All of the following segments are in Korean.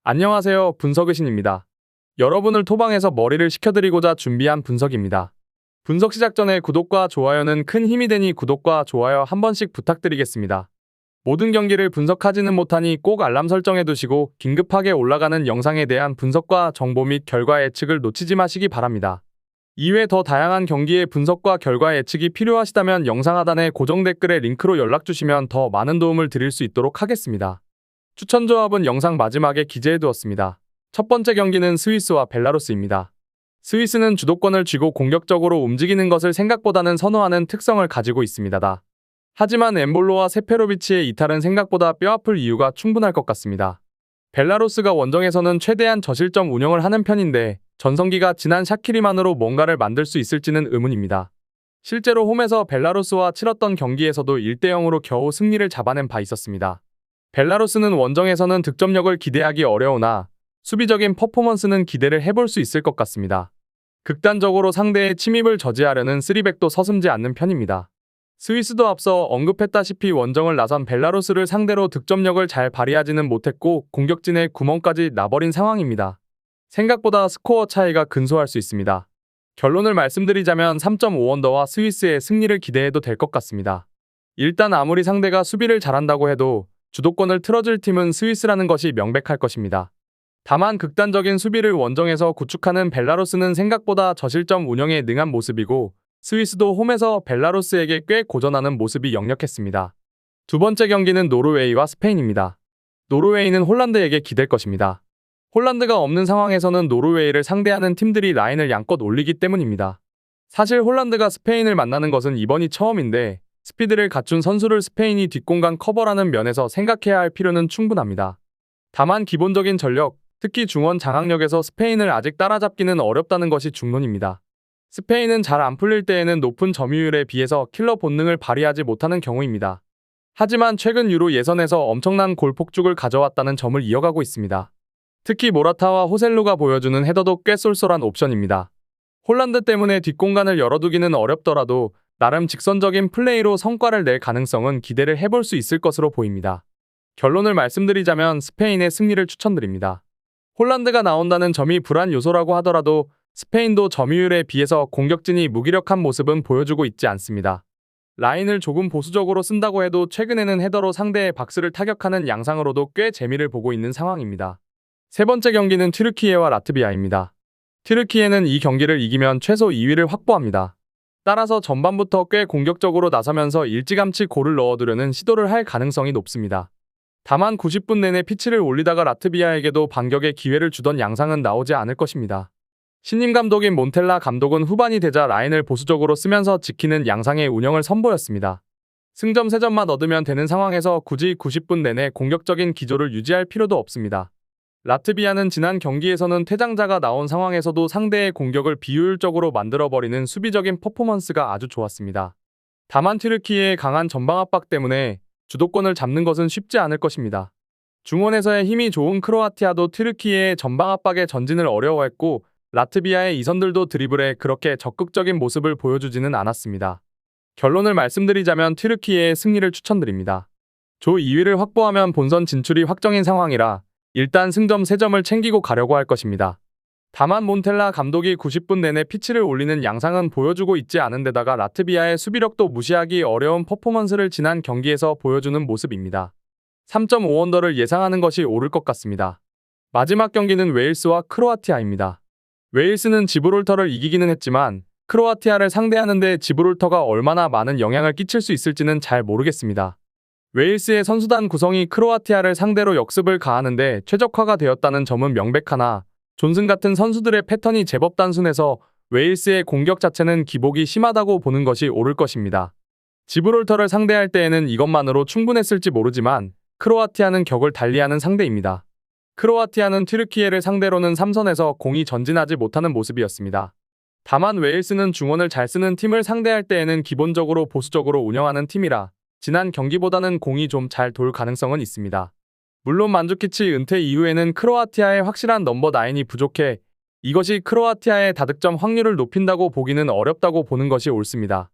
안녕하세요. 분석의신입니다. 여러분을 토방에서 머리를 식혀드리고자 준비한 분석입니다. 분석 시작 전에 구독과 좋아요는 큰 힘이 되니 구독과 좋아요 한 번씩 부탁드리겠습니다. 모든 경기를 분석하지는 못하니 꼭 알람 설정해 두시고 긴급하게 올라가는 영상에 대한 분석과 정보 및 결과 예측을 놓치지 마시기 바랍니다. 이외 더 다양한 경기의 분석과 결과 예측이 필요하시다면 영상 하단의 고정 댓글에 링크로 연락 주시면 더 많은 도움을 드릴 수 있도록 하겠습니다. 추천 조합은 영상 마지막에 기재해 두었습니다. 첫 번째 경기는 스위스와 벨라루스입니다. 스위스는 주도권을 쥐고 공격적으로 움직이는 것을 생각보다는 선호하는 특성을 가지고 있습니다. 하지만 엠볼로와 세페로비치의 이탈은 생각보다 뼈아플 이유가 충분할 것 같습니다. 벨라루스가 원정에서는 최대한 저실점 운영을 하는 편인데 전성기가 지난 샤키리만으로 뭔가를 만들 수 있을지는 의문입니다. 실제로 홈에서 벨라루스와 치렀던 경기에서도 1대0으로 겨우 승리를 잡아낸 바 있었습니다. 벨라루스는 원정에서는 득점력을 기대하기 어려우나 수비적인 퍼포먼스는 기대를 해볼 수 있을 것 같습니다. 극단적으로 상대의 침입을 저지하려는 3백도 서슴지 않는 편입니다. 스위스도 앞서 언급했다시피 원정을 나선 벨라루스를 상대로 득점력을 잘 발휘하지는 못했고 공격진의 구멍까지 나버린 상황입니다. 생각보다 스코어 차이가 근소할 수 있습니다. 결론을 말씀드리자면 3.5언더와 스위스의 승리를 기대해도 될 것 같습니다. 일단 아무리 상대가 수비를 잘한다고 해도 주도권을 틀어줄 팀은 스위스라는 것이 명백할 것입니다. 다만 극단적인 수비를 원정에서 구축하는 벨라루스는 생각보다 저실점 운영에 능한 모습이고 스위스도 홈에서 벨라루스에게 꽤 고전하는 모습이 역력했습니다. 두 번째 경기는 노르웨이와 스페인입니다. 노르웨이는 홀란드에게 기댈 것입니다. 홀란드가 없는 상황에서는 노르웨이를 상대하는 팀들이 라인을 양껏 올리기 때문입니다. 사실 홀란드가 스페인을 만나는 것은 이번이 처음인데 스피드를 갖춘 선수를 스페인이 뒷공간 커버라는 면에서 생각해야 할 필요는 충분합니다. 다만 기본적인 전력, 특히 중원 장악력에서 스페인을 아직 따라잡기는 어렵다는 것이 중론입니다. 스페인은 잘 안 풀릴 때에는 높은 점유율에 비해서 킬러 본능을 발휘하지 못하는 경우입니다. 하지만 최근 유로 예선에서 엄청난 골 폭죽을 가져왔다는 점을 이어가고 있습니다. 특히 모라타와 호셀루가 보여주는 헤더도 꽤 쏠쏠한 옵션입니다. 홀란드 때문에 뒷공간을 열어두기는 어렵더라도 나름 직선적인 플레이로 성과를 낼 가능성은 기대를 해볼 수 있을 것으로 보입니다. 결론을 말씀드리자면 스페인의 승리를 추천드립니다. 홀란드가 나온다는 점이 불안 요소라고 하더라도 스페인도 점유율에 비해서 공격진이 무기력한 모습은 보여주고 있지 않습니다. 라인을 조금 보수적으로 쓴다고 해도 최근에는 헤더로 상대의 박스를 타격하는 양상으로도 꽤 재미를 보고 있는 상황입니다. 세 번째 경기는 튀르키예와 라트비아입니다. 튀르키예는 이 경기를 이기면 최소 2위를 확보합니다. 따라서 전반부터 꽤 공격적으로 나서면서 일찌감치 골을 넣어두려는 시도를 할 가능성이 높습니다. 다만 90분 내내 피치를 올리다가 라트비아에게도 반격의 기회를 주던 양상은 나오지 않을 것입니다. 신임 감독인 몬텔라 감독은 후반이 되자 라인을 보수적으로 쓰면서 지키는 양상의 운영을 선보였습니다. 승점 3점만 얻으면 되는 상황에서 굳이 90분 내내 공격적인 기조를 유지할 필요도 없습니다. 라트비아는 지난 경기에서는 퇴장자가 나온 상황에서도 상대의 공격을 비효율적으로 만들어버리는 수비적인 퍼포먼스가 아주 좋았습니다. 다만 튀르키예의 강한 전방 압박 때문에 주도권을 잡는 것은 쉽지 않을 것입니다. 중원에서의 힘이 좋은 크로아티아도 튀르키예의 전방 압박에 전진을 어려워했고 라트비아의 이선들도 드리블에 그렇게 적극적인 모습을 보여주지는 않았습니다. 결론을 말씀드리자면 튀르키예의 승리를 추천드립니다. 조 2위를 확보하면 본선 진출이 확정인 상황이라 일단 승점 3점을 챙기고 가려고 할 것입니다. 다만 몬텔라 감독이 90분 내내 피치를 올리는 양상은 보여주고 있지 않은 데다가 라트비아의 수비력도 무시하기 어려운 퍼포먼스를 지난 경기에서 보여주는 모습입니다. 3.5언더를 예상하는 것이 옳을 것 같습니다. 마지막 경기는 웨일스와 크로아티아입니다. 웨일스는 지브롤터를 이기기는 했지만 크로아티아를 상대하는데 지브롤터가 얼마나 많은 영향을 끼칠 수 있을지는 잘 모르겠습니다. 웨일스의 선수단 구성이 크로아티아를 상대로 역습을 가하는데 최적화가 되었다는 점은 명백하나 존슨 같은 선수들의 패턴이 제법 단순해서 웨일스의 공격 자체는 기복이 심하다고 보는 것이 옳을 것입니다. 지브롤터를 상대할 때에는 이것만으로 충분했을지 모르지만 크로아티아는 격을 달리하는 상대입니다. 크로아티아는 튀르키예를 상대로는 3선에서 공이 전진하지 못하는 모습이었습니다. 다만 웨일스는 중원을 잘 쓰는 팀을 상대할 때에는 기본적으로 보수적으로 운영하는 팀이라 지난 경기보다는 공이 좀 잘 돌 가능성은 있습니다. 물론 만주키치 은퇴 이후에는 크로아티아의 확실한 넘버 9이 부족해 이것이 크로아티아의 다득점 확률을 높인다고 보기는 어렵다고 보는 것이 옳습니다.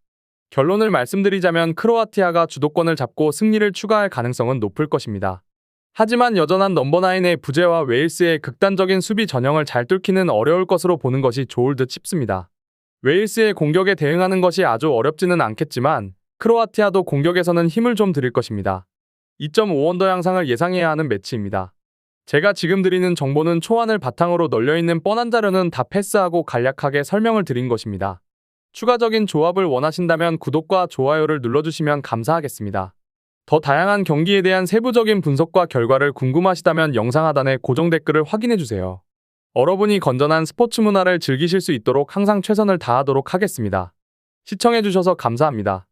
결론을 말씀드리자면 크로아티아가 주도권을 잡고 승리를 추가할 가능성은 높을 것입니다. 하지만 여전한 넘버9의 부재와 웨일스의 극단적인 수비 전형을 잘 뚫기는 어려울 것으로 보는 것이 좋을 듯 싶습니다. 웨일스의 공격에 대응하는 것이 아주 어렵지는 않겠지만 크로아티아도 공격에서는 힘을 좀 들일 것입니다. 2.5언더 양상을 예상해야 하는 매치입니다. 제가 지금 드리는 정보는 초안을 바탕으로 널려있는 뻔한 자료는 다 패스하고 간략하게 설명을 드린 것입니다. 추가적인 조합을 원하신다면 구독과 좋아요를 눌러주시면 감사하겠습니다. 더 다양한 경기에 대한 세부적인 분석과 결과를 궁금하시다면 영상 하단의 고정 댓글을 확인해주세요. 여러분이 건전한 스포츠 문화를 즐기실 수 있도록 항상 최선을 다하도록 하겠습니다. 시청해주셔서 감사합니다.